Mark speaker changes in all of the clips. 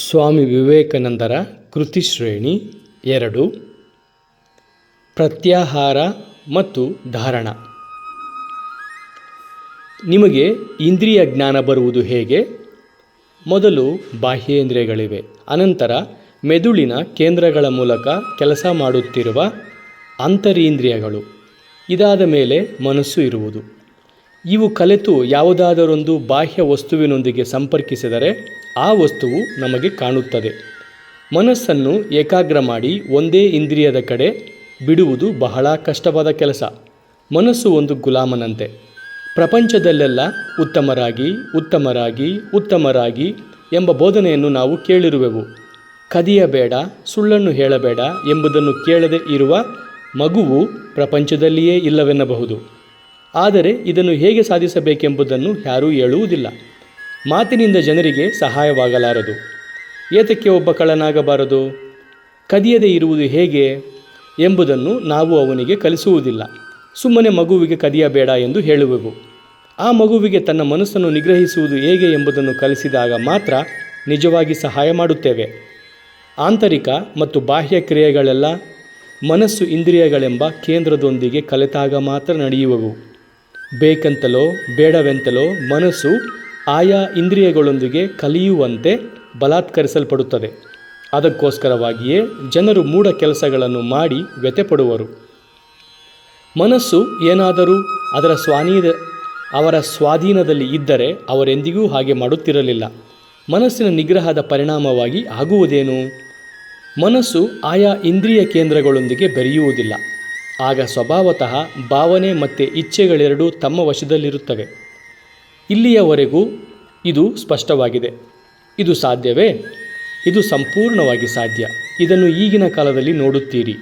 Speaker 1: ಸ್ವಾಮಿ ವಿವೇಕಾನಂದರ ಕೃತಿಶ್ರೇಣಿ 2 ಪ್ರತ್ಯಾಹಾರ ಮತ್ತು ಧಾರಣ. ನಿಮಗೆ ಇಂದ್ರಿಯ ಜ್ಞಾನ ಬರುವುದು ಹೇಗೆ? ಮೊದಲು ಬಾಹ್ಯೇಂದ್ರಿಯಗಳಿವೆ, ಅನಂತರ ಮೆದುಳಿನ ಕೇಂದ್ರಗಳ ಮೂಲಕ ಕೆಲಸ ಮಾಡುತ್ತಿರುವ ಅಂತರೀಂದ್ರಿಯಗಳು, ಇದಾದ ಮೇಲೆ ಮನಸ್ಸು ಇರುವುದು. ಇವು ಕಲೆತು ಯಾವುದಾದರೊಂದು ಬಾಹ್ಯ ವಸ್ತುವಿನೊಂದಿಗೆ ಸಂಪರ್ಕಿಸಿದರೆ ಆ ವಸ್ತುವು ನಮಗೆ ಕಾಣುತ್ತದೆ. ಮನಸ್ಸನ್ನು ಏಕಾಗ್ರ ಮಾಡಿ ಒಂದೇ ಇಂದ್ರಿಯದ ಕಡೆ ಬಿಡುವುದು ಬಹಳ ಕಷ್ಟವಾದ ಕೆಲಸ. ಮನಸ್ಸು ಒಂದು ಗುಲಾಮನಂತೆ. ಪ್ರಪಂಚದಲ್ಲೆಲ್ಲ ಉತ್ತಮರಾಗಿ ಉತ್ತಮರಾಗಿ ಉತ್ತಮರಾಗಿ ಎಂಬ ಬೋಧನೆಯನ್ನು ನಾವು ಕೇಳಿರುವೆವು. ಕದಿಯಬೇಡ, ಸುಳ್ಳನ್ನು ಹೇಳಬೇಡ ಎಂಬುದನ್ನು ಕೇಳದೆ ಇರುವ ಮಗುವು ಪ್ರಪಂಚದಲ್ಲಿಯೇ ಇಲ್ಲವೆನ್ನಬಹುದು. ಆದರೆ ಇದನ್ನು ಹೇಗೆ ಸಾಧಿಸಬೇಕೆಂಬುದನ್ನು ಯಾರೂ ಹೇಳುವುದಿಲ್ಲ. ಮಾತಿನಿಂದ ಜನರಿಗೆ ಸಹಾಯವಾಗಲಾರದು. ಏತಕ್ಕೆ ಒಬ್ಬ ಕಳ್ಳನಾಗಬಾರದು? ಕದಿಯದೇ ಇರುವುದು ಹೇಗೆ ಎಂಬುದನ್ನು ನಾವು ಅವನಿಗೆ ಕಲಿಸುವುದಿಲ್ಲ. ಸುಮ್ಮನೆ ಮಗುವಿಗೆ ಕದಿಯಬೇಡ ಎಂದು ಹೇಳುವೆವು. ಆ ಮಗುವಿಗೆ ತನ್ನ ಮನಸ್ಸನ್ನು ನಿಗ್ರಹಿಸುವುದು ಹೇಗೆ ಎಂಬುದನ್ನು ಕಲಿಸಿದಾಗ ಮಾತ್ರ ನಿಜವಾಗಿ ಸಹಾಯ ಮಾಡುತ್ತೇವೆ. ಆಂತರಿಕ ಮತ್ತು ಬಾಹ್ಯ ಕ್ರಿಯೆಗಳೆಲ್ಲ ಮನಸ್ಸು ಇಂದ್ರಿಯಗಳೆಂಬ ಕೇಂದ್ರದೊಂದಿಗೆ ಕಲಿತಾಗ ಮಾತ್ರ ನಡೆಯುವವು. ಬೇಕಂತಲೋ ಬೇಡವೆಂತಲೋ ಮನಸ್ಸು ಆಯಾ ಇಂದ್ರಿಯಗಳೊಂದಿಗೆ ಕಲಿಯುವಂತೆ ಬಲಾತ್ಕರಿಸಲ್ಪಡುತ್ತದೆ. ಅದಕ್ಕೋಸ್ಕರವಾಗಿಯೇ ಜನರು ಮೂಢ ಕೆಲಸಗಳನ್ನು ಮಾಡಿ ವ್ಯಥೆಪಡುವರು. ಮನಸ್ಸು ಏನಾದರೂ ಅವರ ಸ್ವಾಧೀನದಲ್ಲಿ ಇದ್ದರೆ ಅವರೆಂದಿಗೂ ಹಾಗೆ ಮಾಡುತ್ತಿರಲಿಲ್ಲ. ಮನಸ್ಸಿನ ನಿಗ್ರಹದ ಪರಿಣಾಮವಾಗಿ ಆಗುವುದೇನು? ಮನಸ್ಸು ಆಯಾ ಇಂದ್ರಿಯ ಕೇಂದ್ರಗಳೊಂದಿಗೆ ಬೆರೆಯುವುದಿಲ್ಲ. ಆಗ ಸ್ವಭಾವತಃ ಭಾವನೆ ಮತ್ತು ಇಚ್ಛೆಗಳೆರಡೂ ತಮ್ಮ ವಶದಲ್ಲಿರುತ್ತವೆ. ಇಲ್ಲಿಯವರೆಗೂ ಇದು ಸ್ಪಷ್ಟವಾಗಿದೆ. ಇದು ಸಾಧ್ಯವೇ? ಇದು ಸಂಪೂರ್ಣವಾಗಿ ಸಾಧ್ಯ. ಇದನ್ನು ಈಗಿನ ಕಾಲದಲ್ಲಿ ನೋಡುತ್ತೀರಿ.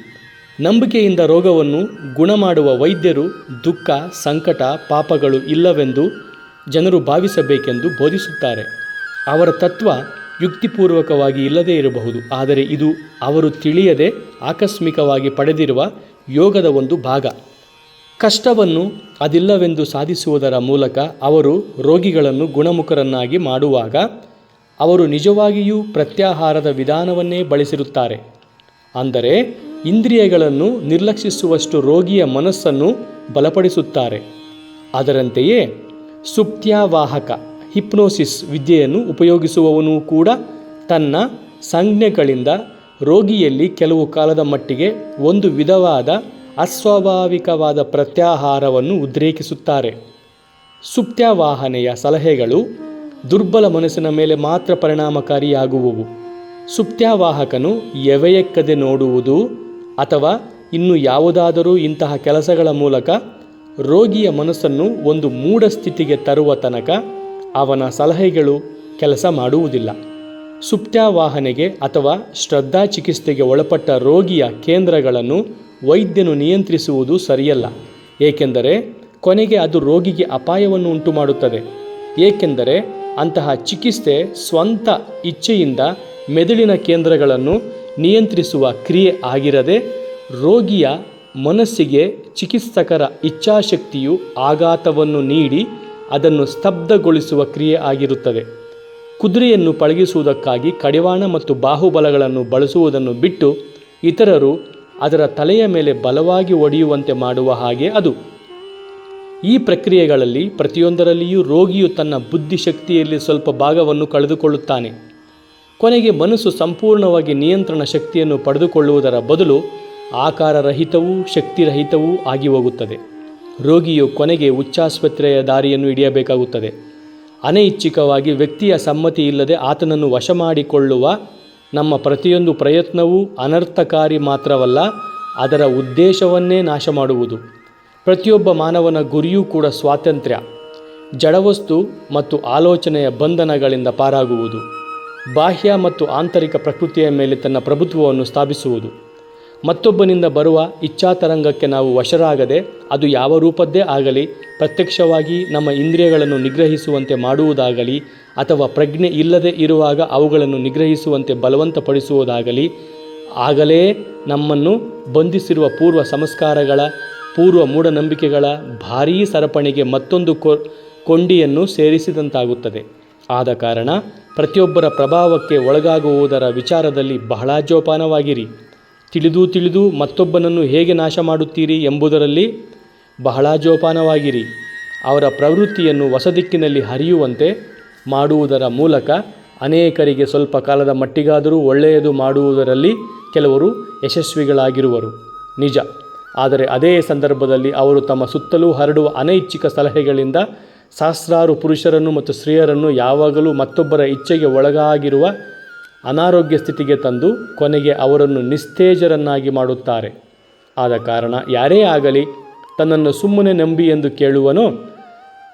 Speaker 1: ನಂಬಿಕೆಯಿಂದ ರೋಗವನ್ನು ಗುಣ ಮಾಡುವ ವೈದ್ಯರು ದುಃಖ, ಸಂಕಟ, ಪಾಪಗಳು ಇಲ್ಲವೆಂದು ಜನರು ಭಾವಿಸಬೇಕೆಂದು ಬೋಧಿಸುತ್ತಾರೆ. ಅವರ ತತ್ವ ಯುಕ್ತಿಪೂರ್ವಕವಾಗಿ ಇಲ್ಲದೇ ಇರಬಹುದು, ಆದರೆ ಇದು ಅವರು ತಿಳಿಯದೆ ಆಕಸ್ಮಿಕವಾಗಿ ಪಡೆದಿರುವ ಯೋಗದ ಒಂದು ಭಾಗ. ಕಷ್ಟವನ್ನು ಅದಿಲ್ಲವೆಂದು ಸಾಧಿಸುವುದರ ಮೂಲಕ ಅವರು ರೋಗಿಗಳನ್ನು ಗುಣಮುಖರನ್ನಾಗಿ ಮಾಡುವಾಗ ಅವರು ನಿಜವಾಗಿಯೂ ಪ್ರತ್ಯಾಹಾರದ ವಿಧಾನವನ್ನೇ ಬಳಸಿರುತ್ತಾರೆ. ಅಂದರೆ ಇಂದ್ರಿಯಗಳನ್ನು ನಿರ್ಲಕ್ಷಿಸುವಷ್ಟು ರೋಗಿಯ ಮನಸ್ಸನ್ನು ಬಲಪಡಿಸುತ್ತಾರೆ. ಅದರಂತೆಯೇ ಸುಪ್ತ್ಯಾವಾಹಕ ಹಿಪ್ನೋಸಿಸ್ ವಿದ್ಯೆಯನ್ನು ಉಪಯೋಗಿಸುವವನು ಕೂಡ ತನ್ನ ಸಂಜ್ಞೆಗಳಿಂದ ರೋಗಿಯಲ್ಲಿ ಕೆಲವು ಕಾಲದ ಮಟ್ಟಿಗೆ ಒಂದು ವಿಧವಾದ ಅಸ್ವಾಭಾವಿಕವಾದ ಪ್ರತ್ಯಾಹಾರವನ್ನು ಉದ್ರೇಕಿಸುತ್ತಾರೆ. ಸುಪ್ತ್ಯಾವಾಹನೆಯ ಸಲಹೆಗಳು ದುರ್ಬಲ ಮನಸ್ಸಿನ ಮೇಲೆ ಮಾತ್ರ ಪರಿಣಾಮಕಾರಿಯಾಗುವವು. ಸುಪ್ತ್ಯಾವಾಹಕನು ಎವೆಯಕ್ಕದೆ ನೋಡುವುದು ಅಥವಾ ಇನ್ನು ಯಾವುದಾದರೂ ಇಂತಹ ಕೆಲಸಗಳ ಮೂಲಕ ರೋಗಿಯ ಮನಸ್ಸನ್ನು ಒಂದು ಮೂಢ ಸ್ಥಿತಿಗೆ ತರುವ ತನಕ ಅವನ ಸಲಹೆಗಳು ಕೆಲಸ ಮಾಡುವುದಿಲ್ಲ. ಸುಪ್ತ್ಯಾವಾಹನೆಗೆ ಅಥವಾ ಶ್ರದ್ಧಾ ಚಿಕಿತ್ಸೆಗೆ ಒಳಪಟ್ಟ ರೋಗಿಯ ಕೇಂದ್ರಗಳನ್ನು ವೈದ್ಯನು ನಿಯಂತ್ರಿಸುವುದು ಸರಿಯಲ್ಲ. ಏಕೆಂದರೆ ಕೊನೆಗೆ ಅದು ರೋಗಿಗೆ ಅಪಾಯವನ್ನು ಉಂಟುಮಾಡುತ್ತದೆ. ಏಕೆಂದರೆ ಅಂತಹ ಚಿಕಿತ್ಸೆ ಸ್ವಂತ ಇಚ್ಛೆಯಿಂದ ಮೆದುಳಿನ ಕೇಂದ್ರಗಳನ್ನು ನಿಯಂತ್ರಿಸುವ ಕ್ರಿಯೆ ಆಗಿರದೆ ರೋಗಿಯ ಮನಸ್ಸಿಗೆ ಚಿಕಿತ್ಸಕರ ಇಚ್ಛಾಶಕ್ತಿಯು ಆಘಾತವನ್ನು ನೀಡಿ ಅದನ್ನು ಸ್ತಬ್ಧಗೊಳಿಸುವ ಕ್ರಿಯೆ ಆಗಿರುತ್ತದೆ. ಕುದುರೆಯನ್ನು ಪಳಗಿಸುವುದಕ್ಕಾಗಿ ಕಡಿವಾಣ ಮತ್ತು ಬಾಹುಬಲಗಳನ್ನು ಬಳಸುವುದನ್ನು ಬಿಟ್ಟು ಇತರರು ಅದರ ತಲೆಯ ಮೇಲೆ ಬಲವಾಗಿ ಒಡೆಯುವಂತೆ ಮಾಡುವ ಹಾಗೆ ಅದು. ಈ ಪ್ರಕ್ರಿಯೆಗಳಲ್ಲಿ ಪ್ರತಿಯೊಂದರಲ್ಲಿಯೂ ರೋಗಿಯು ತನ್ನ ಬುದ್ಧಿಶಕ್ತಿಯಲ್ಲಿ ಸ್ವಲ್ಪ ಭಾಗವನ್ನು ಕಳೆದುಕೊಳ್ಳುತ್ತಾನೆ. ಕೊನೆಗೆ ಮನಸ್ಸು ಸಂಪೂರ್ಣವಾಗಿ ನಿಯಂತ್ರಣ ಶಕ್ತಿಯನ್ನು ಪಡೆದುಕೊಳ್ಳುವುದರ ಬದಲು ಆಕಾರರಹಿತವೂ ಶಕ್ತಿರಹಿತವೂ ಆಗಿ ಹೋಗುತ್ತದೆ. ರೋಗಿಯು ಕೊನೆಗೆ ಹುಚ್ಚಾಸ್ಪತ್ರೆಯ ದಾರಿಯನ್ನು ಹಿಡಿಯಬೇಕಾಗುತ್ತದೆ. ಅನೈಚ್ಛಿಕವಾಗಿ ವ್ಯಕ್ತಿಯ ಸಮ್ಮತಿ ಇಲ್ಲದೆ ಆತನನ್ನು ವಶ ಮಾಡಿಕೊಳ್ಳುವ ನಮ್ಮ ಪ್ರತಿಯೊಂದು ಪ್ರಯತ್ನವೂ ಅನರ್ಥಕಾರಿ ಮಾತ್ರವಲ್ಲ, ಅದರ ಉದ್ದೇಶವನ್ನೇ ನಾಶ ಮಾಡುವುದು. ಪ್ರತಿಯೊಬ್ಬ ಮಾನವನ ಗುರಿಯೂ ಕೂಡ ಸ್ವಾತಂತ್ರ್ಯ, ಜಡವಸ್ತು ಮತ್ತು ಆಲೋಚನೆಯ ಬಂಧನಗಳಿಂದ ಪಾರಾಗುವುದು, ಬಾಹ್ಯ ಮತ್ತು ಆಂತರಿಕ ಪ್ರಕೃತಿಯ ಮೇಲೆ ತನ್ನ ಪ್ರಭುತ್ವವನ್ನು ಸ್ಥಾಪಿಸುವುದು. ಮತ್ತೊಬ್ಬನಿಂದ ಬರುವ ಇಚ್ಛಾತರಂಗಕ್ಕೆ ನಾವು ವಶರಾಗದೆ ಅದು ಯಾವ ರೂಪದ್ದೇ ಆಗಲಿ ಪ್ರತ್ಯಕ್ಷವಾಗಿ ನಮ್ಮ ಇಂದ್ರಿಯಗಳನ್ನು ನಿಗ್ರಹಿಸುವಂತೆ ಮಾಡುವುದಾಗಲಿ ಅಥವಾ ಪ್ರಜ್ಞೆ ಇಲ್ಲದೆ ಇರುವಾಗ ಅವುಗಳನ್ನು ನಿಗ್ರಹಿಸುವಂತೆ ಬಲವಂತಪಡಿಸುವುದಾಗಲಿ ಆಗಲೇ ನಮ್ಮನ್ನು ಬಂಧಿಸಿರುವ ಪೂರ್ವ ಸಂಸ್ಕಾರಗಳ, ಪೂರ್ವ ಮೂಢನಂಬಿಕೆಗಳ ಭಾರೀ ಸರಪಣಿಗೆ ಮತ್ತೊಂದು ಕೊಂಡಿಯನ್ನು ಸೇರಿಸಿದಂತಾಗುತ್ತದೆ. ಆದ ಕಾರಣ ಪ್ರತಿಯೊಬ್ಬರ ಪ್ರಭಾವಕ್ಕೆ ಒಳಗಾಗುವುದರ ವಿಚಾರದಲ್ಲಿ ಬಹಳ ಜೋಪಾನವಾಗಿರಿ. ತಿಳಿದು ಮತ್ತೊಬ್ಬನನ್ನು ಹೇಗೆ ನಾಶ ಮಾಡುತ್ತೀರಿ ಎಂಬುದರಲ್ಲಿ ಬಹಳ ಜೋಪಾನವಾಗಿರಿ. ಅವರ ಪ್ರವೃತ್ತಿಯನ್ನು ಹೊಸ ದಿಕ್ಕಿನಲ್ಲಿ ಹರಿಯುವಂತೆ ಮಾಡುವುದರ ಮೂಲಕ ಅನೇಕರಿಗೆ ಸ್ವಲ್ಪ ಕಾಲದ ಮಟ್ಟಿಗಾದರೂ ಒಳ್ಳೆಯದು ಮಾಡುವುದರಲ್ಲಿ ಕೆಲವರು ಯಶಸ್ವಿಗಳಾಗಿರುವರು ನಿಜ. ಆದರೆ ಅದೇ ಸಂದರ್ಭದಲ್ಲಿ ಅವರು ತಮ್ಮ ಸುತ್ತಲೂ ಹರಡುವ ಅನೈಚ್ಛಿಕ ಸಲಹೆಗಳಿಂದ ಸಹಸ್ರಾರು ಪುರುಷರನ್ನು ಮತ್ತು ಸ್ತ್ರೀಯರನ್ನು ಯಾವಾಗಲೂ ಮತ್ತೊಬ್ಬರ ಇಚ್ಛೆಗೆ ಒಳಗಾಗಿರುವ ಅನಾರೋಗ್ಯ ಸ್ಥಿತಿಗೆ ತಂದು ಕೊನೆಗೆ ಅವರನ್ನು ನಿಸ್ತೇಜರನ್ನಾಗಿ ಮಾಡುತ್ತಾರೆ. ಆದ ಕಾರಣ ಯಾರೇ ಆಗಲಿ ತನ್ನನ್ನು ಸುಮ್ಮನೆ ನಂಬಿ ಎಂದು ಕೇಳುವನೋ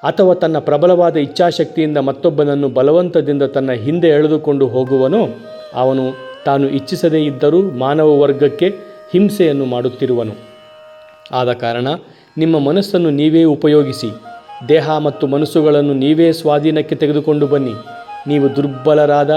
Speaker 1: ಅಥವಾ ತನ್ನ ಪ್ರಬಲವಾದ ಇಚ್ಛಾಶಕ್ತಿಯಿಂದ ಮತ್ತೊಬ್ಬನನ್ನು ಬಲವಂತದಿಂದ ತನ್ನ ಹಿಂದೆ ಎಳೆದುಕೊಂಡು ಹೋಗುವನೋ ಅವನು ತಾನು ಇಚ್ಛಿಸದೇ ಇದ್ದರೂ ಮಾನವ ವರ್ಗಕ್ಕೆ ಹಿಂಸೆಯನ್ನು ಮಾಡುತ್ತಿರುವನು. ಆದ ಕಾರಣ ನಿಮ್ಮ ಮನಸ್ಸನ್ನು ನೀವೇ ಉಪಯೋಗಿಸಿ, ದೇಹ ಮತ್ತು ಮನಸ್ಸುಗಳನ್ನು ನೀವೇ ಸ್ವಾಧೀನಕ್ಕೆ ತೆಗೆದುಕೊಂಡು ಬನ್ನಿ. ನೀವು ದುರ್ಬಲರಾದ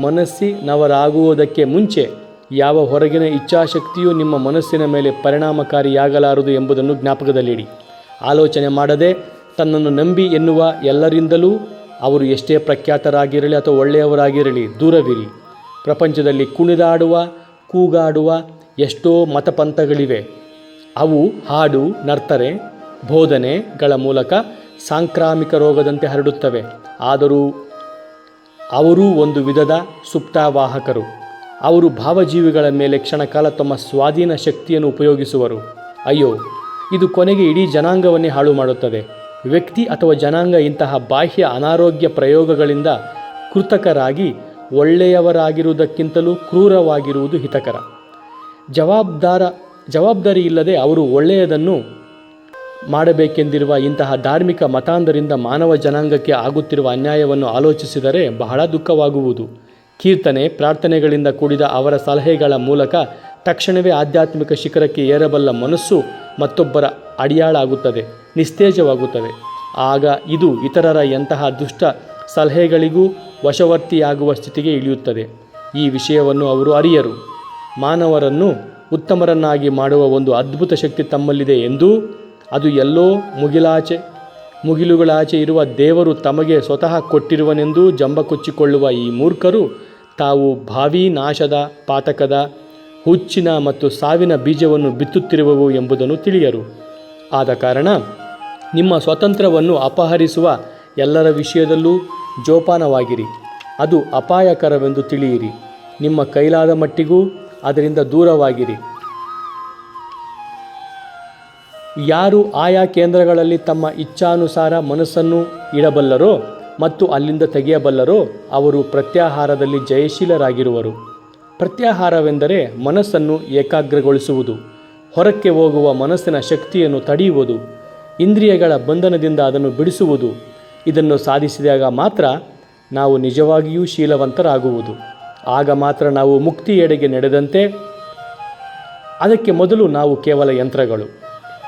Speaker 1: ಮನಸ್ಸಿನವರಾಗುವುದಕ್ಕೆ ಮುಂಚೆ ಯಾವ ಹೊರಗಿನ ಇಚ್ಛಾಶಕ್ತಿಯೂ ನಿಮ್ಮ ಮನಸ್ಸಿನ ಮೇಲೆ ಪರಿಣಾಮಕಾರಿಯಾಗಲಾರದು ಎಂಬುದನ್ನು ಜ್ಞಾಪಕದಲ್ಲಿಡಿ. ಆಲೋಚನೆ ಮಾಡದೆ ತನ್ನನ್ನು ನಂಬಿ ಎನ್ನುವ ಎಲ್ಲರಿಂದಲೂ ಅವರು ಎಷ್ಟೇ ಪ್ರಖ್ಯಾತರಾಗಿರಲಿ ಅಥವಾ ಒಳ್ಳೆಯವರಾಗಿರಲಿ ದೂರವಿರಿ. ಪ್ರಪಂಚದಲ್ಲಿ ಕುಣಿದಾಡುವ ಕೂಗಾಡುವ ಎಷ್ಟೋ ಮತಪಂಥಗಳಿವೆ. ಅವು ಹಾಡು, ನರ್ತನೆ, ಬೋಧನೆಗಳ ಮೂಲಕ ಸಾಂಕ್ರಾಮಿಕ ರೋಗದಂತೆ ಹರಡುತ್ತವೆ. ಆದರೂ ಅವರೂ ಒಂದು ವಿಧದ ಸುಪ್ತಾವಾಹಕರು. ಅವರು ಭಾವಜೀವಿಗಳ ಮೇಲೆ ಕ್ಷಣಕಾಲ ತಮ್ಮ ಸ್ವಾಧೀನ ಶಕ್ತಿಯನ್ನು ಉಪಯೋಗಿಸುವರು. ಅಯ್ಯೋ, ಇದು ಕೊನೆಗೆ ಇಡೀ ಜನಾಂಗವನ್ನೇ ಹಾಳು ಮಾಡುತ್ತದೆ. ವ್ಯಕ್ತಿ ಅಥವಾ ಜನಾಂಗ ಇಂತಹ ಬಾಹ್ಯ ಅನಾರೋಗ್ಯ ಪ್ರಯೋಗಗಳಿಂದ ಕೃತಕರಾಗಿ ಒಳ್ಳೆಯವರಾಗಿರುವುದಕ್ಕಿಂತಲೂ ಕ್ರೂರವಾಗಿರುವುದು ಹಿತಕರ. ಜವಾಬ್ದಾರಿ ಇಲ್ಲದೆ ಅವರು ಒಳ್ಳೆಯದನ್ನು ಮಾಡಬೇಕೆಂದಿರುವ ಇಂತಹ ಧಾರ್ಮಿಕ ಮತಾಂಧರಿಂದ ಮಾನವ ಜನಾಂಗಕ್ಕೆ ಆಗುತ್ತಿರುವ ಅನ್ಯಾಯವನ್ನು ಆಲೋಚಿಸಿದರೆ ಬಹಳ ದುಃಖವಾಗುವುದು. ಕೀರ್ತನೆ, ಪ್ರಾರ್ಥನೆಗಳಿಂದ ಕೂಡಿದ ಅವರ ಸಲಹೆಗಳ ಮೂಲಕ ತಕ್ಷಣವೇ ಆಧ್ಯಾತ್ಮಿಕ ಶಿಖರಕ್ಕೆ ಏರಬಲ್ಲ ಮನಸ್ಸು ಮತ್ತೊಬ್ಬರ ಅಡಿಯಾಳಾಗುತ್ತದೆ, ನಿಸ್ತೇಜವಾಗುತ್ತದೆ. ಆಗ ಇದು ಇತರರ ಎಂತಹ ದುಷ್ಟ ಸಲಹೆಗಳಿಗೂ ವಶವರ್ತಿಯಾಗುವ ಸ್ಥಿತಿಗೆ ಇಳಿಯುತ್ತದೆ. ಈ ವಿಷಯವನ್ನು ಅವರು ಅರಿಯರು. ಮಾನವರನ್ನು ಉತ್ತಮರನ್ನಾಗಿ ಮಾಡುವ ಒಂದು ಅದ್ಭುತ ಶಕ್ತಿ ತಮ್ಮಲ್ಲಿದೆ ಎಂದೂ ಅದು ಎಲ್ಲೋ ಮುಗಿಲುಗಳಾಚೆ ಇರುವ ದೇವರು ತಮಗೆ ಸ್ವತಃ ಕೊಟ್ಟಿರುವನೆಂದೂ ಜಂಬ ಕೊಚ್ಚಿಕೊಳ್ಳುವ ಈ ಮೂರ್ಖರು ತಾವು ಭಾವೀ ನಾಶದ, ಪಾತಕದ, ಹುಚ್ಚಿನ ಮತ್ತು ಸಾವಿನ ಬೀಜವನ್ನು ಬಿತ್ತುತ್ತಿರುವವು ಎಂಬುದನ್ನು ತಿಳಿಯರು. ಆದ ಕಾರಣ ನಿಮ್ಮ ಸ್ವಾತಂತ್ರ್ಯವನ್ನು ಅಪಹರಿಸುವ ಎಲ್ಲರ ವಿಷಯದಲ್ಲೂ ಜೋಪಾನವಾಗಿರಿ. ಅದು ಅಪಾಯಕರವೆಂದು ತಿಳಿಯಿರಿ. ನಿಮ್ಮ ಕೈಲಾದ ಮಟ್ಟಿಗೂ ಅದರಿಂದ ದೂರವಾಗಿರಿ. ಯಾರು ಆಯಾ ಕೇಂದ್ರಗಳಲ್ಲಿ ತಮ್ಮ ಇಚ್ಛಾನುಸಾರ ಮನಸ್ಸನ್ನು ಇಡಬಲ್ಲರೋ ಮತ್ತು ಅಲ್ಲಿಂದ ತೆಗೆಯಬಲ್ಲರೋ ಅವರು ಪ್ರತ್ಯಾಹಾರದಲ್ಲಿ ಜಯಶೀಲರಾಗಿರುವರು. ಪ್ರತ್ಯಾಹಾರವೆಂದರೆ ಮನಸ್ಸನ್ನು ಏಕಾಗ್ರಗೊಳಿಸುವುದು, ಹೊರಕ್ಕೆ ಹೋಗುವ ಮನಸ್ಸಿನ ಶಕ್ತಿಯನ್ನು ತಡೆಯುವುದು, ಇಂದ್ರಿಯಗಳ ಬಂಧನದಿಂದ ಅದನ್ನು ಬಿಡಿಸುವುದು. ಇದನ್ನು ಸಾಧಿಸಿದಾಗ ಮಾತ್ರ ನಾವು ನಿಜವಾಗಿಯೂ ಶೀಲವಂತರಾಗುವುದು. ಆಗ ಮಾತ್ರ ನಾವು ಮುಕ್ತಿಯೆಡೆಗೆ ನಡೆದಂತೆ. ಅದಕ್ಕೆ ಮೊದಲು ನಾವು ಕೇವಲ ಯಂತ್ರಗಳು.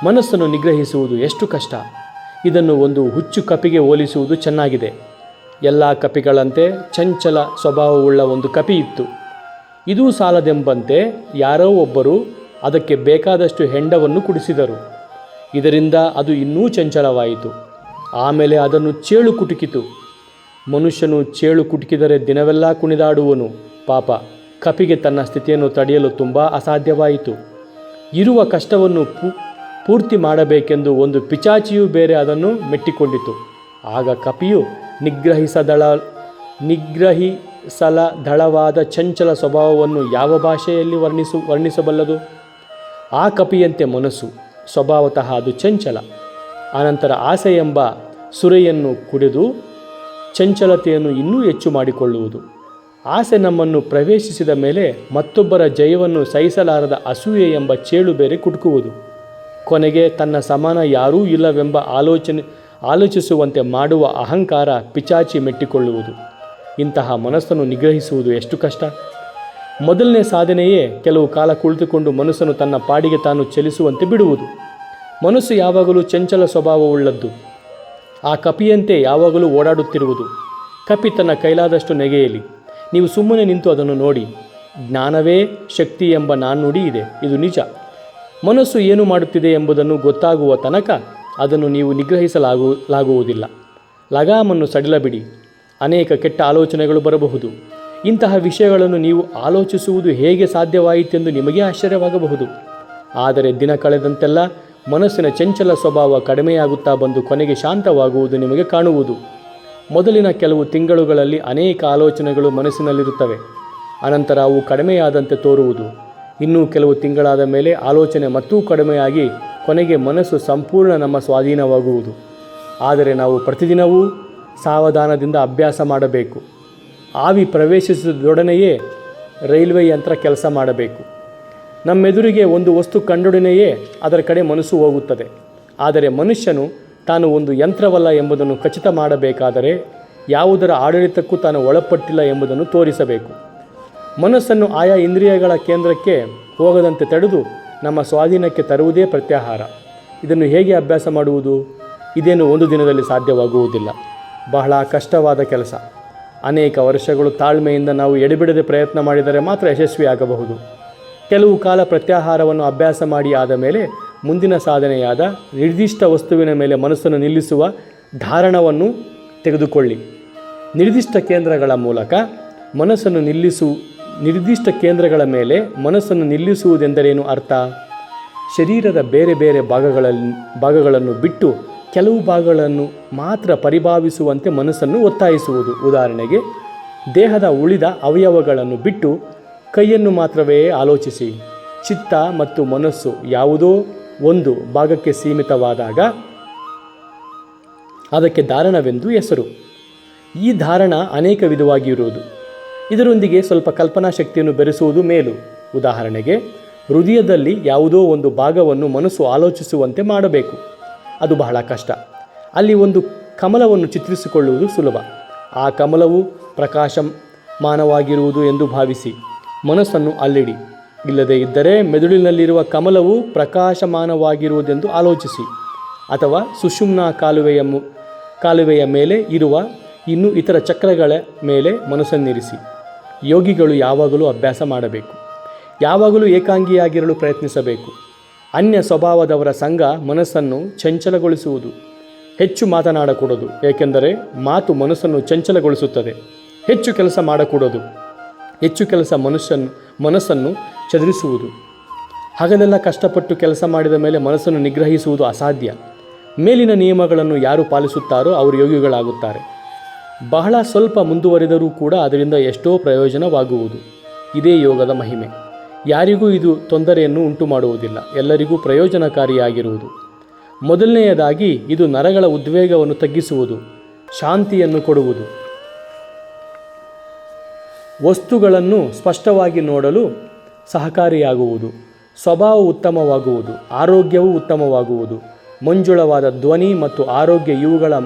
Speaker 1: ಮನಸ್ಸನ್ನು ನಿಗ್ರಹಿಸುವುದು ಎಷ್ಟು ಕಷ್ಟ. ಇದನ್ನು ಒಂದು ಹುಚ್ಚು ಕಪಿಗೆ ಹೋಲಿಸುವುದು ಚೆನ್ನಾಗಿದೆ. ಎಲ್ಲ ಕಪಿಗಳಂತೆ ಚಂಚಲ ಸ್ವಭಾವವುಳ್ಳ ಒಂದು ಕಪಿ ಇತ್ತು. ಇದೂ ಸಾಲದೆಂಬಂತೆ ಯಾರೋ ಒಬ್ಬರು ಅದಕ್ಕೆ ಬೇಕಾದಷ್ಟು ಹೆಂಡವನ್ನು ಕುಡಿಸಿದರು. ಇದರಿಂದ ಅದು ಇನ್ನೂ ಚಂಚಲವಾಯಿತು. ಆಮೇಲೆ ಅದನ್ನು ಚೇಳು ಕುಟುಕಿತು. ಮನುಷ್ಯನು ಚೇಳು ಕುಟುಕಿದರೆ ದಿನವೆಲ್ಲ ಕುಣಿದಾಡುವನು. ಪಾಪ, ಕಪಿಗೆ ತನ್ನ ಸ್ಥಿತಿಯನ್ನು ತಡೆಯಲು ತುಂಬ ಅಸಾಧ್ಯವಾಯಿತು. ಇರುವ ಕಷ್ಟವನ್ನು ಪೂರ್ತಿ ಮಾಡಬೇಕೆಂದು ಒಂದು ಪಿಚಾಚಿಯೂ ಬೇರೆ ಅದನ್ನು ಮೆಟ್ಟಿಕೊಂಡಿತು. ಆಗ ಕಪಿಯು ನಿಗ್ರಹಿಸಲದಳವಾದ ಚಂಚಲ ಸ್ವಭಾವವನ್ನು ಯಾವ ಭಾಷೆಯಲ್ಲಿ ವರ್ಣಿಸಬಲ್ಲದು? ಆ ಕಪಿಯಂತೆ ಮನಸ್ಸು ಸ್ವಭಾವತಃ ಅದು ಚಂಚಲ. ಅನಂತರ ಆಸೆ ಎಂಬ ಸುರೆಯನ್ನು ಕುಡಿದು ಚಂಚಲತೆಯನ್ನು ಇನ್ನೂ ಹೆಚ್ಚು ಮಾಡಿಕೊಳ್ಳುವುದು. ಆಸೆ ನಮ್ಮನ್ನು ಪ್ರವೇಶಿಸಿದ ಮೇಲೆ ಮತ್ತೊಬ್ಬರ ಜಯವನ್ನು ಸಹಿಸಲಾರದ ಅಸೂಯೆ ಎಂಬ ಚೇಳು ಬೇರೆ ಕುಟುಕುವುದು. ಕೊನೆಗೆ ತನ್ನ ಸಮಾನ ಯಾರೂ ಇಲ್ಲವೆಂಬ ಆಲೋಚಿಸುವಂತೆ ಮಾಡುವ ಅಹಂಕಾರ ಪಿಚಾಚಿ ಮೆಟ್ಟಿಕೊಳ್ಳುವುದು. ಇಂತಹ ಮನಸ್ಸನ್ನು ನಿಗ್ರಹಿಸುವುದು ಎಷ್ಟು ಕಷ್ಟ. ಮೊದಲನೇ ಸಾಧನೆಯೇ ಕೆಲವು ಕಾಲ ಕುಳಿತುಕೊಂಡು ಮನಸ್ಸನ್ನು ತನ್ನ ಪಾಡಿಗೆ ತಾನು ಚಲಿಸುವಂತೆ ಬಿಡುವುದು. ಮನಸ್ಸು ಯಾವಾಗಲೂ ಚಂಚಲ ಸ್ವಭಾವವುಳ್ಳದ್ದು. ಆ ಕಪಿಯಂತೆ ಯಾವಾಗಲೂ ಓಡಾಡುತ್ತಿರುವುದು. ಕಪಿ ತನ್ನ ಕೈಲಾದಷ್ಟು ನೆಗೆಯಲಿ. ನೀವು ಸುಮ್ಮನೆ ನಿಂತು ಅದನ್ನು ನೋಡಿ. ಜ್ಞಾನವೇ ಶಕ್ತಿ ಎಂಬ ನಾಣ್ಣುಡಿ ಇದೆ. ಇದು ನಿಜ. ಮನಸ್ಸು ಏನು ಮಾಡುತ್ತಿದೆ ಎಂಬುದನ್ನು ಗೊತ್ತಾಗುವ ತನಕ ಅದನ್ನು ನೀವು ನಿಗ್ರಹಿಸಲಾಗುವುದಿಲ್ಲ. ಲಗಾಮನ್ನು ಸಡಿಲಬಿಡಿ. ಅನೇಕ ಕೆಟ್ಟ ಆಲೋಚನೆಗಳು ಬರಬಹುದು. ಇಂತಹ ವಿಷಯಗಳನ್ನು ನೀವು ಆಲೋಚಿಸುವುದು ಹೇಗೆ ಸಾಧ್ಯವಾಯಿತೆಂದು ನಿಮಗೆ ಆಶ್ಚರ್ಯವಾಗಬಹುದು. ಆದರೆ ದಿನ ಕಳೆದಂತೆಲ್ಲ ಮನಸ್ಸಿನ ಚಂಚಲ ಸ್ವಭಾವ ಕಡಿಮೆಯಾಗುತ್ತಾ ಬಂದು ಕೊನೆಗೆ ಶಾಂತವಾಗುವುದು ನಿಮಗೆ ಕಾಣುವುದು. ಮೊದಲಿನ ಕೆಲವು ತಿಂಗಳುಗಳಲ್ಲಿ ಅನೇಕ ಆಲೋಚನೆಗಳು ಮನಸ್ಸಿನಲ್ಲಿರುತ್ತವೆ. ಅನಂತರ ಅವು ಕಡಿಮೆಯಾದಂತೆ ತೋರುವುದು. ಇನ್ನೂ ಕೆಲವು ತಿಂಗಳಾದ ಮೇಲೆ ಆಲೋಚನೆ ಮತ್ತೂ ಕಡಿಮೆಯಾಗಿ ಕೊನೆಗೆ ಮನಸ್ಸು ಸಂಪೂರ್ಣ ನಮ್ಮ ಸ್ವಾಧೀನವಾಗುವುದು. ಆದರೆ ನಾವು ಪ್ರತಿದಿನವೂ ಸಾವಧಾನದಿಂದ ಅಭ್ಯಾಸ ಮಾಡಬೇಕು. ಆವಿ ಪ್ರವೇಶಿಸಿದೊಡನೆಯೇ ರೈಲ್ವೆ ಯಂತ್ರ ಕೆಲಸ ಮಾಡಬೇಕು. ನಮ್ಮೆದುರಿಗೆ ಒಂದು ವಸ್ತು ಕಂಡೊಡನೆಯೇ ಅದರ ಕಡೆ ಮನಸ್ಸು ಹೋಗುತ್ತದೆ. ಆದರೆ ಮನುಷ್ಯನು ತಾನು ಒಂದು ಯಂತ್ರವಲ್ಲ ಎಂಬುದನ್ನು ಖಚಿತ ಮಾಡಬೇಕಾದರೆ ಯಾವುದರ ಆಡಳಿತಕ್ಕೂ ತಾನು ಒಳಪಟ್ಟಿಲ್ಲ ಎಂಬುದನ್ನು ತೋರಿಸಬೇಕು. ಮನಸ್ಸನ್ನು ಆಯಾ ಇಂದ್ರಿಯಗಳ ಕೇಂದ್ರಕ್ಕೆ ಹೋಗದಂತೆ ತಡೆದು ನಮ್ಮ ಸ್ವಾಧೀನಕ್ಕೆ ತರುವುದೇ ಪ್ರತ್ಯಾಹಾರ. ಇದನ್ನು ಹೇಗೆ ಅಭ್ಯಾಸ ಮಾಡುವುದು? ಇದೇನು ಒಂದು ದಿನದಲ್ಲಿ ಸಾಧ್ಯವಾಗುವುದಿಲ್ಲ. ಬಹಳ ಕಷ್ಟವಾದ ಕೆಲಸ. ಅನೇಕ ವರ್ಷಗಳು ತಾಳ್ಮೆಯಿಂದ ನಾವು ಎಡೆಬಿಡದೆ ಪ್ರಯತ್ನ ಮಾಡಿದರೆ ಮಾತ್ರ ಯಶಸ್ವಿಯಾಗಬಹುದು. ಕೆಲವು ಕಾಲ ಪ್ರತ್ಯಾಹಾರವನ್ನು ಅಭ್ಯಾಸ ಮಾಡಿ ಆದ ಮೇಲೆ ಮುಂದಿನ ಸಾಧನೆಯಾದ ನಿರ್ದಿಷ್ಟ ವಸ್ತುವಿನ ಮೇಲೆ ಮನಸ್ಸನ್ನು ನಿಲ್ಲಿಸುವ ಧಾರಣವನ್ನು ತೆಗೆದುಕೊಳ್ಳಿ. ನಿರ್ದಿಷ್ಟ ಕೇಂದ್ರಗಳ ಮೇಲೆ ಮನಸ್ಸನ್ನು ನಿಲ್ಲಿಸುವುದೆಂದರೇನು ಅರ್ಥ? ಶರೀರದ ಬೇರೆ ಬೇರೆ ಭಾಗಗಳನ್ನು ಬಿಟ್ಟು ಕೆಲವು ಭಾಗಗಳನ್ನು ಮಾತ್ರ ಪರಿಭಾವಿಸುವಂತೆ ಮನಸ್ಸನ್ನು ಒತ್ತಾಯಿಸುವುದು. ಉದಾಹರಣೆಗೆ, ದೇಹದ ಉಳಿದ ಅವಯವಗಳನ್ನು ಬಿಟ್ಟು ಕೈಯನ್ನು ಮಾತ್ರವೇ ಆಲೋಚಿಸಿ. ಚಿತ್ತ ಮತ್ತು ಮನಸ್ಸು ಯಾವುದೋ ಒಂದು ಭಾಗಕ್ಕೆ ಸೀಮಿತವಾದಾಗ ಅದಕ್ಕೆ ಧಾರಣವೆಂದು ಹೆಸರು. ಈ ಧಾರಣ ಅನೇಕ ವಿಧವಾಗಿರುವುದು. ಇದರೊಂದಿಗೆ ಸ್ವಲ್ಪ ಕಲ್ಪನಾ ಶಕ್ತಿಯನ್ನು ಬೆರೆಸುವುದು ಮೇಲು. ಉದಾಹರಣೆಗೆ, ಹೃದಯದಲ್ಲಿ ಯಾವುದೋ ಒಂದು ಭಾಗವನ್ನು ಮನಸ್ಸು ಆಲೋಚಿಸುವಂತೆ ಮಾಡಬೇಕು. ಅದು ಬಹಳ ಕಷ್ಟ. ಅಲ್ಲಿ ಒಂದು ಕಮಲವನ್ನು ಚಿತ್ರಿಸಿಕೊಳ್ಳುವುದು ಸುಲಭ. ಆ ಕಮಲವು ಪ್ರಕಾಶಮಾನವಾಗಿರುವುದು ಎಂದು ಭಾವಿಸಿ ಮನಸ್ಸನ್ನು ಅಲ್ಲಿಡಿ. ಇಲ್ಲದೇ ಇದ್ದರೆ ಮೆದುಳಿನಲ್ಲಿರುವ ಕಮಲವು ಪ್ರಕಾಶಮಾನವಾಗಿರುವುದೆಂದು ಆಲೋಚಿಸಿ. ಅಥವಾ ಸುಷುಮ್ನಾ ಕಾಲುವೆಯ ಮೇಲೆ ಇರುವ ಇನ್ನೂ ಇತರ ಚಕ್ರಗಳ ಮೇಲೆ ಮನಸ್ಸನ್ನಿರಿಸಿ. ಯೋಗಿಗಳು ಯಾವಾಗಲೂ ಅಭ್ಯಾಸ ಮಾಡಬೇಕು. ಯಾವಾಗಲೂ ಏಕಾಂಗಿಯಾಗಿರಲು ಪ್ರಯತ್ನಿಸಬೇಕು. ಅನ್ಯ ಸ್ವಭಾವದವರ ಸಂಘ ಮನಸ್ಸನ್ನು ಚಂಚಲಗೊಳಿಸುವುದು. ಹೆಚ್ಚು ಮಾತನಾಡಕೂಡದು, ಏಕೆಂದರೆ ಮಾತು ಮನಸ್ಸನ್ನು ಚಂಚಲಗೊಳಿಸುತ್ತದೆ. ಹೆಚ್ಚು ಕೆಲಸ ಮಾಡಕೂಡದು. ಹೆಚ್ಚು ಕೆಲಸ ಮನಸ್ಸನ್ನು ಚದುರಿಸುವುದು. ಹಗಲೆಲ್ಲ ಕಷ್ಟಪಟ್ಟು ಕೆಲಸ ಮಾಡಿದ ಮೇಲೆ ಮನಸ್ಸನ್ನು ನಿಗ್ರಹಿಸುವುದು ಅಸಾಧ್ಯ. ಮೇಲಿನ ನಿಯಮಗಳನ್ನು ಯಾರು ಪಾಲಿಸುತ್ತಾರೋ ಅವರು ಯೋಗಿಗಳಾಗುತ್ತಾರೆ. ಬಹಳ ಸ್ವಲ್ಪ ಮುಂದುವರಿದರೂ ಕೂಡ ಅದರಿಂದ ಎಷ್ಟೋ ಪ್ರಯೋಜನವಾಗುವುದು. ಇದೇ ಯೋಗದ ಮಹಿಮೆ. ಯಾರಿಗೂ ಇದು ತೊಂದರೆಯನ್ನು ಉಂಟು ಮಾಡುವುದಿಲ್ಲ. ಎಲ್ಲರಿಗೂ ಪ್ರಯೋಜನಕಾರಿಯಾಗಿರುವುದು. ಮೊದಲನೆಯದಾಗಿ ಇದು ನರಗಳ ಉದ್ವೇಗವನ್ನು ತಗ್ಗಿಸುವುದು, ಶಾಂತಿಯನ್ನು ಕೊಡುವುದು, ವಸ್ತುಗಳನ್ನು ಸ್ಪಷ್ಟವಾಗಿ ನೋಡಲು ಸಹಕಾರಿಯಾಗುವುದು, ಸ್ವಭಾವ ಉತ್ತಮವಾಗುವುದು, ಆರೋಗ್ಯವು ಉತ್ತಮವಾಗುವುದು. ಮಂಜುಳವಾದ ಧ್ವನಿ ಮತ್ತು ಆರೋಗ್ಯ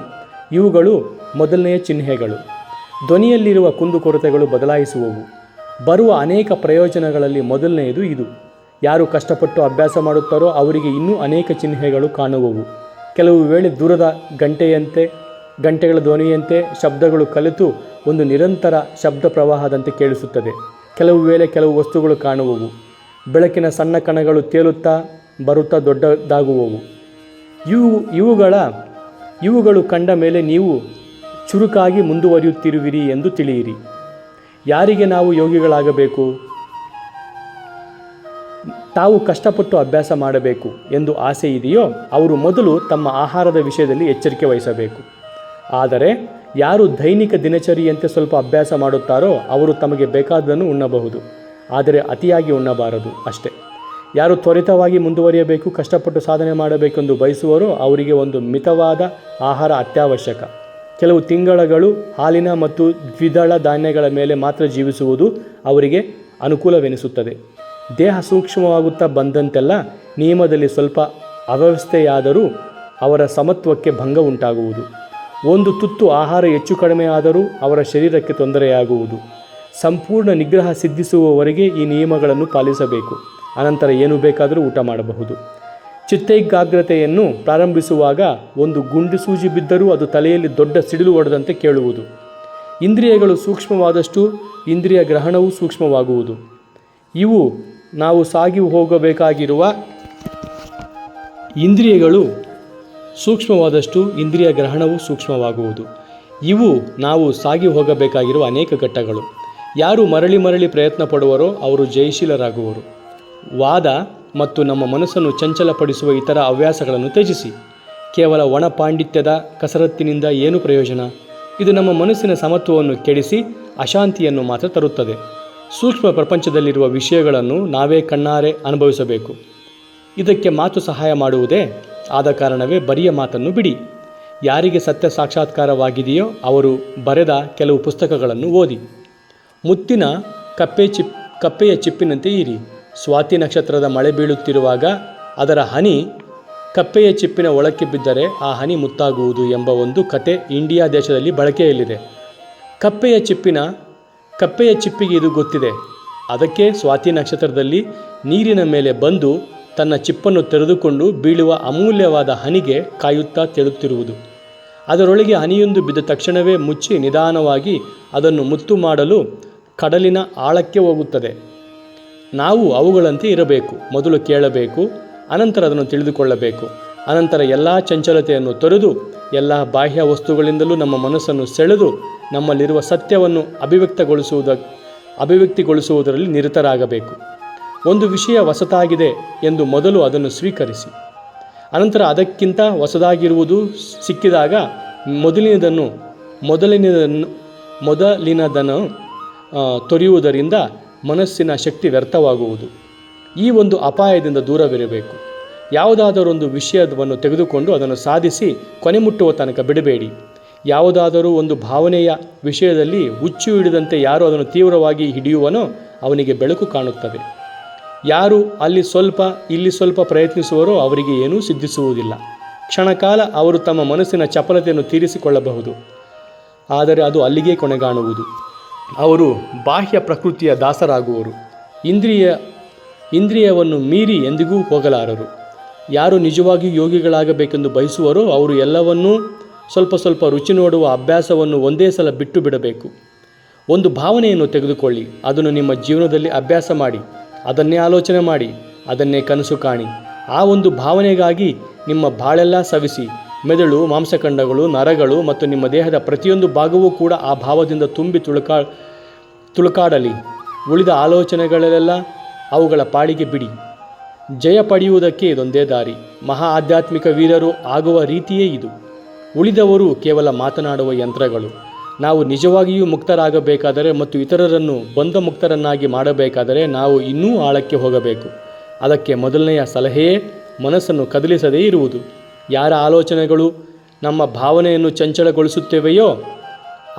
Speaker 1: ಇವುಗಳು ಮೊದಲನೆಯ ಚಿಹ್ನೆಗಳು. ಧ್ವನಿಯಲ್ಲಿರುವ ಕುಂದುಕೊರತೆಗಳು ಬದಲಾಯಿಸುವವು. ಬರುವ ಅನೇಕ ಪ್ರಯೋಜನಗಳಲ್ಲಿ ಮೊದಲನೆಯದು ಇದು. ಯಾರು ಕಷ್ಟಪಟ್ಟು ಅಭ್ಯಾಸ ಮಾಡುತ್ತಾರೋ ಅವರಿಗೆ ಇನ್ನೂ ಅನೇಕ ಚಿಹ್ನೆಗಳು ಕಾಣುವವು. ಕೆಲವು ವೇಳೆ ದೂರದ ಗಂಟೆಗಳ ಧ್ವನಿಯಂತೆ ಶಬ್ದಗಳು ಕಲಿತು ಒಂದು ನಿರಂತರ ಶಬ್ದ ಪ್ರವಾಹದಂತೆ ಕೇಳಿಸುತ್ತದೆ. ಕೆಲವು ವೇಳೆ ಕೆಲವು ವಸ್ತುಗಳು ಕಾಣುವವು. ಬೆಳಕಿನ ಸಣ್ಣ ಕಣಗಳು ತೇಲುತ್ತಾ ಬರುತ್ತಾ ದೊಡ್ಡದಾಗುವವು. ಇವುಗಳು ಕಂಡ ಮೇಲೆ ನೀವು ಚುರುಕಾಗಿ ಮುಂದುವರಿಯುತ್ತಿರುವಿರಿ ಎಂದು ತಿಳಿಯಿರಿ. ಯಾರಿಗೆ ನಾವು ಯೋಗಿಗಳಾಗಬೇಕು? ತಾವು ಕಷ್ಟಪಟ್ಟು ಅಭ್ಯಾಸ ಮಾಡಬೇಕು ಎಂದು ಆಸೆ ಇದೆಯೋ ಅವರು ಮೊದಲು ತಮ್ಮ ಆಹಾರದ ವಿಷಯದಲ್ಲಿ ಎಚ್ಚರಿಕೆ ವಹಿಸಬೇಕು. ಆದರೆ ಯಾರು ದೈನಿಕ ದಿನಚರಿಯಂತೆ ಸ್ವಲ್ಪ ಅಭ್ಯಾಸ ಮಾಡುತ್ತಾರೋ ಅವರು ತಮಗೆ ಬೇಕಾದನ್ನು ಉಣ್ಣಬಹುದು, ಆದರೆ ಅತಿಯಾಗಿ ಉಣ್ಣಬಾರದು ಅಷ್ಟೇ. ಯಾರು ತ್ವರಿತವಾಗಿ ಮುಂದುವರಿಯಬೇಕು, ಕಷ್ಟಪಟ್ಟು ಸಾಧನೆ ಮಾಡಬೇಕೆಂದು ಬಯಸುವರೋ ಅವರಿಗೆ ಒಂದು ಮಿತವಾದ ಆಹಾರ ಅತ್ಯವಶ್ಯಕ. ಕೆಲವು ತಿಂಗಳುಗಳು ಹಾಲಿನ ಮತ್ತು ದ್ವಿದಳ ಧಾನ್ಯಗಳ ಮೇಲೆ ಮಾತ್ರ ಜೀವಿಸುವುದು ಅವರಿಗೆ ಅನುಕೂಲವೆನಿಸುತ್ತದೆ. ದೇಹ ಸೂಕ್ಷ್ಮವಾಗುತ್ತಾ ಬಂದಂತೆಲ್ಲ ನಿಯಮದಲ್ಲಿ ಸ್ವಲ್ಪ ಅವ್ಯವಸ್ಥೆಯಾದರೂ ಅವರ ಸಮತ್ವಕ್ಕೆ ಭಂಗ ಉಂಟಾಗುವುದು. ಒಂದು ತುತ್ತು ಆಹಾರ ಹೆಚ್ಚು ಕಡಿಮೆ ಆದರೂ ಅವರ ಶರೀರಕ್ಕೆ ತೊಂದರೆಯಾಗುವುದು. ಸಂಪೂರ್ಣ ನಿಗ್ರಹ ಸಿದ್ಧಿಸುವವರೆಗೆ ಈ ನಿಯಮಗಳನ್ನು ಪಾಲಿಸಬೇಕು. ಅನಂತರ ಏನು ಬೇಕಾದರೂ ಊಟ ಮಾಡಬಹುದು. ಚಿತ್ತೈಕಾಗ್ರತೆಯನ್ನು ಪ್ರಾರಂಭಿಸುವಾಗ ಒಂದು ಗುಂಡು ಸೂಜಿ ಬಿದ್ದರೂ ಅದು ತಲೆಯಲ್ಲಿ ದೊಡ್ಡ ಸಿಡಿಲು ಹೊಡೆದಂತೆ ಕೇಳುವುದು. ಇಂದ್ರಿಯಗಳು ಸೂಕ್ಷ್ಮವಾದಷ್ಟು ಇಂದ್ರಿಯ ಗ್ರಹಣವೂ ಸೂಕ್ಷ್ಮವಾಗುವುದು. ಇವು ನಾವು ಸಾಗಿ ಹೋಗಬೇಕಾಗಿರುವ ಇಂದ್ರಿಯಗಳು ಸೂಕ್ಷ್ಮವಾದಷ್ಟು ಇಂದ್ರಿಯ ಗ್ರಹಣವು ಸೂಕ್ಷ್ಮವಾಗುವುದು. ಇವು ನಾವು ಸಾಗಿ ಹೋಗಬೇಕಾಗಿರುವ ಅನೇಕ ಘಟ್ಟಗಳು. ಯಾರು ಮರಳಿ ಮರಳಿ ಪ್ರಯತ್ನ ಪಡುವರೋ ಅವರು ಜಯಶೀಲರಾಗುವರು. ವಾದ ಮತ್ತು ನಮ್ಮ ಮನಸ್ಸನ್ನು ಚಂಚಲಪಡಿಸುವ ಇತರ ಹವ್ಯಾಸಗಳನ್ನು ತ್ಯಜಿಸಿ. ಕೇವಲ ಒಣ ಪಾಂಡಿತ್ಯದ ಕಸರತ್ತಿನಿಂದ ಏನು ಪ್ರಯೋಜನ? ಇದು ನಮ್ಮ ಮನಸ್ಸಿನ ಸಮತ್ವವನ್ನು ಕೆಡಿಸಿ ಅಶಾಂತಿಯನ್ನು ಮಾತ್ರ ತರುತ್ತದೆ. ಸೂಕ್ಷ್ಮ ಪ್ರಪಂಚದಲ್ಲಿರುವ ವಿಷಯಗಳನ್ನು ನಾವೇ ಕಣ್ಣಾರೆ ಅನುಭವಿಸಬೇಕು. ಇದಕ್ಕೆ ಮಾತು ಸಹಾಯ ಮಾಡುವುದೇ? ಆದ ಕಾರಣವೇ ಬರಿಯ ಮಾತನ್ನು ಬಿಡಿ. ಯಾರಿಗೆ ಸತ್ಯ ಸಾಕ್ಷಾತ್ಕಾರವಾಗಿದೆಯೋ ಅವರು ಬರೆದ ಕೆಲವು ಪುಸ್ತಕಗಳನ್ನು ಓದಿ. ಮುತ್ತಿನ ಕಪ್ಪೆಯ ಚಿಪ್ಪಿನಂತೆ ಇರಿ. ಸ್ವಾತಿ ನಕ್ಷತ್ರದ ಮಳೆ ಬೀಳುತ್ತಿರುವಾಗ ಅದರ ಹನಿ ಕಪ್ಪೆಯ ಚಿಪ್ಪಿನ ಒಳಕ್ಕೆ ಬಿದ್ದರೆ ಆ ಹನಿ ಮುತ್ತಾಗುವುದು ಎಂಬ ಒಂದು ಕತೆ ಇಂಡಿಯಾ ದೇಶದಲ್ಲಿ ಬಳಕೆಯಲ್ಲಿದೆ. ಕಪ್ಪೆಯ ಚಿಪ್ಪಿಗೆ ಇದು ಗೊತ್ತಿದೆ. ಅದಕ್ಕೆ ಸ್ವಾತಿ ನಕ್ಷತ್ರದಲ್ಲಿ ನೀರಿನ ಮೇಲೆ ಬಂದು ತನ್ನ ಚಿಪ್ಪನ್ನು ತೆರೆದುಕೊಂಡು ಬೀಳುವ ಅಮೂಲ್ಯವಾದ ಹನಿಗೆ ಕಾಯುತ್ತಾ ತೇಲುತ್ತಿರುವುದು. ಅದರೊಳಗೆ ಹನಿಯೊಂದು ಬಿದ್ದ ತಕ್ಷಣವೇ ಮುಚ್ಚಿ ನಿಧಾನವಾಗಿ ಅದನ್ನು ಮುತ್ತು ಮಾಡಲು ಕಡಲಿನ ಆಳಕ್ಕೆ ಹೋಗುತ್ತದೆ. ನಾವು ಅವುಗಳಂತೆ ಇರಬೇಕು. ಮೊದಲು ಕೇಳಬೇಕು, ಅನಂತರ ಅದನ್ನು ತಿಳಿದುಕೊಳ್ಳಬೇಕು. ಅನಂತರ ಎಲ್ಲ ಚಂಚಲತೆಯನ್ನು ತೊರೆದು ಎಲ್ಲ ಬಾಹ್ಯ ವಸ್ತುಗಳಿಂದಲೂ ನಮ್ಮ ಮನಸ್ಸನ್ನು ಸೆಳೆದು ನಮ್ಮಲ್ಲಿರುವ ಸತ್ಯವನ್ನು ಅಭಿವ್ಯಕ್ತಿಗೊಳಿಸುವುದರಲ್ಲಿ ನಿರತರಾಗಬೇಕು. ಒಂದು ವಿಷಯ ಹೊಸತಾಗಿದೆ ಎಂದು ಮೊದಲು ಅದನ್ನು ಸ್ವೀಕರಿಸಿ. ಅನಂತರ ಅದಕ್ಕಿಂತ ಹೊಸದಾಗಿರುವುದು ಸಿಕ್ಕಿದಾಗ ಮೊದಲಿನದನ್ನು ತೊರೆಯುವುದರಿಂದ ಮನಸ್ಸಿನ ಶಕ್ತಿ ವ್ಯರ್ಥವಾಗುವುದು. ಈ ಒಂದು ಅಪಾಯದಿಂದ ದೂರವಿರಬೇಕು. ಯಾವುದಾದರೊಂದು ವಿಷಯವನ್ನು ತೆಗೆದುಕೊಂಡು ಅದನ್ನು ಸಾಧಿಸಿ ಕೊನೆ ಮುಟ್ಟುವ ತನಕ ಬಿಡಬೇಡಿ. ಯಾವುದಾದರೂ ಒಂದು ಭಾವನೆಯ ವಿಷಯದಲ್ಲಿ ಹುಚ್ಚು ಹಿಡಿದಂತೆ ಯಾರು ಅದನ್ನು ತೀವ್ರವಾಗಿ ಹಿಡಿಯುವನೋ ಅವನಿಗೆ ಬೆಳಕು ಕಾಣುತ್ತದೆ. ಯಾರು ಅಲ್ಲಿ ಸ್ವಲ್ಪ ಇಲ್ಲಿ ಸ್ವಲ್ಪ ಪ್ರಯತ್ನಿಸುವರೋ ಅವರಿಗೆ ಏನೂ ಸಿದ್ಧಿಸುವುದಿಲ್ಲ. ಕ್ಷಣಕಾಲ ಅವರು ತಮ್ಮ ಮನಸ್ಸಿನ ಚಪಲತೆಯನ್ನು ತೀರಿಸಿಕೊಳ್ಳಬಹುದು, ಆದರೆ ಅದು ಅಲ್ಲಿಗೆ ಕೊನೆಗಾಣುವುದು. ಅವರು ಬಾಹ್ಯ ಪ್ರಕೃತಿಯ ದಾಸರಾಗುವರು. ಇಂದ್ರಿಯವನ್ನು ಮೀರಿ ಎಂದಿಗೂ ಹೋಗಲಾರರು. ಯಾರು ನಿಜವಾಗಿಯೂ ಯೋಗಿಗಳಾಗಬೇಕೆಂದು ಬಯಸುವರೋ ಅವರು ಎಲ್ಲವನ್ನೂ ಸ್ವಲ್ಪ ಸ್ವಲ್ಪ ರುಚಿ ನೋಡುವ ಅಭ್ಯಾಸವನ್ನು ಒಂದೇ ಸಲ ಬಿಟ್ಟು ಬಿಡಬೇಕು. ಒಂದು ಭಾವನೆಯನ್ನು ತೆಗೆದುಕೊಳ್ಳಿ, ಅದನ್ನು ನಿಮ್ಮ ಜೀವನದಲ್ಲಿ ಅಭ್ಯಾಸ ಮಾಡಿ, ಅದನ್ನೇ ಆಲೋಚನೆ ಮಾಡಿ, ಅದನ್ನೇ ಕನಸು ಕಾಣಿ. ಆ ಒಂದು ಭಾವನೆಗಾಗಿ ನಿಮ್ಮ ಬಾಳೆಲ್ಲ ಸವಿಸಿ. ಮೆದುಳು, ಮಾಂಸಖಂಡಗಳು, ನರಗಳು ಮತ್ತು ನಿಮ್ಮ ದೇಹದ ಪ್ರತಿಯೊಂದು ಭಾಗವೂ ಕೂಡ ಆ ಭಾವದಿಂದ ತುಂಬಿ ತುಳುಕಾಡಲಿ. ಉಳಿದ ಆಲೋಚನೆಗಳೆಲ್ಲ ಅವುಗಳ ಪಾಡಿಗೆ ಬಿಡಿ. ಜಯ ಪಡೆಯುವುದಕ್ಕೆ ಇದೊಂದೇ ದಾರಿ. ಮಹಾ ಆಧ್ಯಾತ್ಮಿಕ ವೀರರು ಆಗುವ ರೀತಿಯೇ ಇದು. ಉಳಿದವರು ಕೇವಲ ಮಾತನಾಡುವ ಯಂತ್ರಗಳು. ನಾವು ನಿಜವಾಗಿಯೂ ಮುಕ್ತರಾಗಬೇಕಾದರೆ ಮತ್ತು ಇತರರನ್ನು ಬಂಧಮುಕ್ತರನ್ನಾಗಿ ಮಾಡಬೇಕಾದರೆ ನಾವು ಇನ್ನೂ ಆಳಕ್ಕೆ ಹೋಗಬೇಕು. ಅದಕ್ಕೆ ಮೊದಲನೆಯ ಸಲಹೆಯೇ ಮನಸ್ಸನ್ನು ಕದಲಿಸದೇ ಇರುವುದು. ಯಾರ ಆಲೋಚನೆಗಳು ನಮ್ಮ ಭಾವನೆಯನ್ನು ಚಂಚಲಗೊಳಿಸುತ್ತವೆಯೋ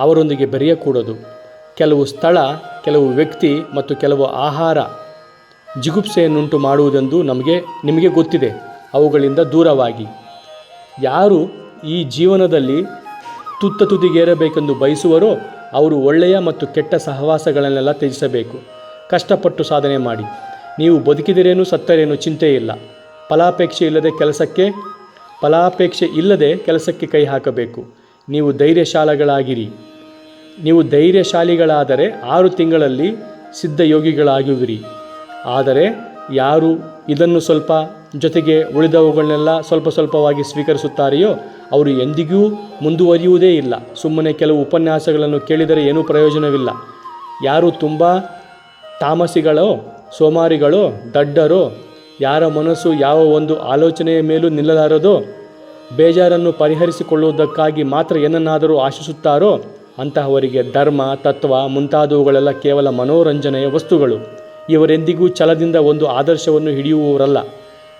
Speaker 1: ಅವರೊಂದಿಗೆ ಬೆರೆಯಕೂಡದು. ಕೆಲವು ಸ್ಥಳ, ಕೆಲವು ವ್ಯಕ್ತಿ ಮತ್ತು ಕೆಲವು ಆಹಾರ ಜಿಗುಪ್ಸೆಯನ್ನುಂಟು ಮಾಡುವುದೆಂದು ನಿಮಗೆ ಗೊತ್ತಿದೆ. ಅವುಗಳಿಂದ ದೂರವಾಗಿ. ಯಾರು ಈ ಜೀವನದಲ್ಲಿ ತುದಿಗೇರಬೇಕೆಂದು ಬಯಸುವರೋ ಅವರು ಒಳ್ಳೆಯ ಮತ್ತು ಕೆಟ್ಟ ಸಹವಾಸಗಳನ್ನೆಲ್ಲ ತ್ಯಜಿಸಬೇಕು. ಕಷ್ಟಪಟ್ಟು ಸಾಧನೆ ಮಾಡಿ. ನೀವು ಬದುಕಿದರೇನು ಸತ್ತರೇನು ಚಿಂತೆ ಇಲ್ಲ. ಫಲಾಪೇಕ್ಷೆ ಇಲ್ಲದೆ ಕೆಲಸಕ್ಕೆ ಕೈ ಹಾಕಬೇಕು. ನೀವು ಧೈರ್ಯಶಾಲಿಗಳಾದರೆ 6 ತಿಂಗಳಲ್ಲಿ ಸಿದ್ಧಯೋಗಿಗಳಾಗುವಿರಿ. ಆದರೆ ಯಾರು ಇದನ್ನು ಸ್ವಲ್ಪ ಜೊತೆಗೆ ಉಳಿದವುಗಳನ್ನೆಲ್ಲ ಸ್ವಲ್ಪ ಸ್ವಲ್ಪವಾಗಿ ಸ್ವೀಕರಿಸುತ್ತಾರೆಯೋ ಅವರು ಎಂದಿಗೂ ಮುಂದುವರಿಯುವುದೇ ಇಲ್ಲ. ಸುಮ್ಮನೆ ಕೆಲವು ಉಪನ್ಯಾಸಗಳನ್ನು ಕೇಳಿದರೆ ಏನೂ ಪ್ರಯೋಜನವಿಲ್ಲ. ಯಾರು ತುಂಬ ತಾಮಸಿಗಳೋ, ಸೋಮಾರಿಗಳೋ, ದಡ್ಡರೋ, ಯಾರ ಮನಸ್ಸು ಯಾವ ಒಂದು ಆಲೋಚನೆಯ ಮೇಲೂ ನಿಲ್ಲಲಾರದೋ, ಬೇಜಾರನ್ನು ಪರಿಹರಿಸಿಕೊಳ್ಳುವುದಕ್ಕಾಗಿ ಮಾತ್ರ ಏನನ್ನಾದರೂ ಆಶಿಸುತ್ತಾರೋ ಅಂತಹವರಿಗೆ ಧರ್ಮ, ತತ್ವ ಮುಂತಾದವುಗಳೆಲ್ಲ ಕೇವಲ ಮನೋರಂಜನೆಯ ವಸ್ತುಗಳು. ಇವರೆಂದಿಗೂ ಛಲದಿಂದ ಒಂದು ಆದರ್ಶವನ್ನು ಹಿಡಿಯುವವರಲ್ಲ.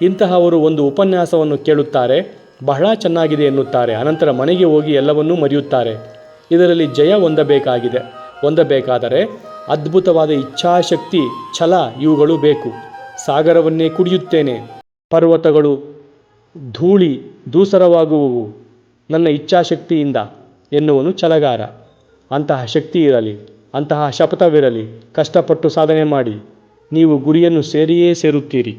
Speaker 1: ಇಂತಹವರು ಒಂದು ಉಪನ್ಯಾಸವನ್ನು ಕೇಳುತ್ತಾರೆ, ಬಹಳ ಚೆನ್ನಾಗಿದೆ ಎನ್ನುತ್ತಾರೆ, ಅನಂತರ ಮನೆಗೆ ಹೋಗಿ ಎಲ್ಲವನ್ನೂ ಮರೆಯುತ್ತಾರೆ. ಇದರಲ್ಲಿ ಜಯ ಹೊಂದಬೇಕಾದರೆ ಅದ್ಭುತವಾದ ಇಚ್ಛಾಶಕ್ತಿ, ಛಲ ಇವುಗಳು ಬೇಕು. ಸಾಗರವನ್ನೇ ಕುಡಿಯುತ್ತೇನೆ, ಪರ್ವತಗಳು ಧೂಸರವಾಗುವುವು ನನ್ನ ಇಚ್ಛಾಶಕ್ತಿಯಿಂದ ಎನ್ನುವನು ಛಲಗಾರ. ಅಂತಹ ಶಕ್ತಿ ಇರಲಿ, ಅಂತಹ ಶಪಥವಿರಲಿ. ಕಷ್ಟಪಟ್ಟು ಸಾಧನೆ ಮಾಡಿ. ನೀವು ಗುರಿಯನ್ನು ಸೇರಿಯೇ ಸೇರುತ್ತೀರಿ.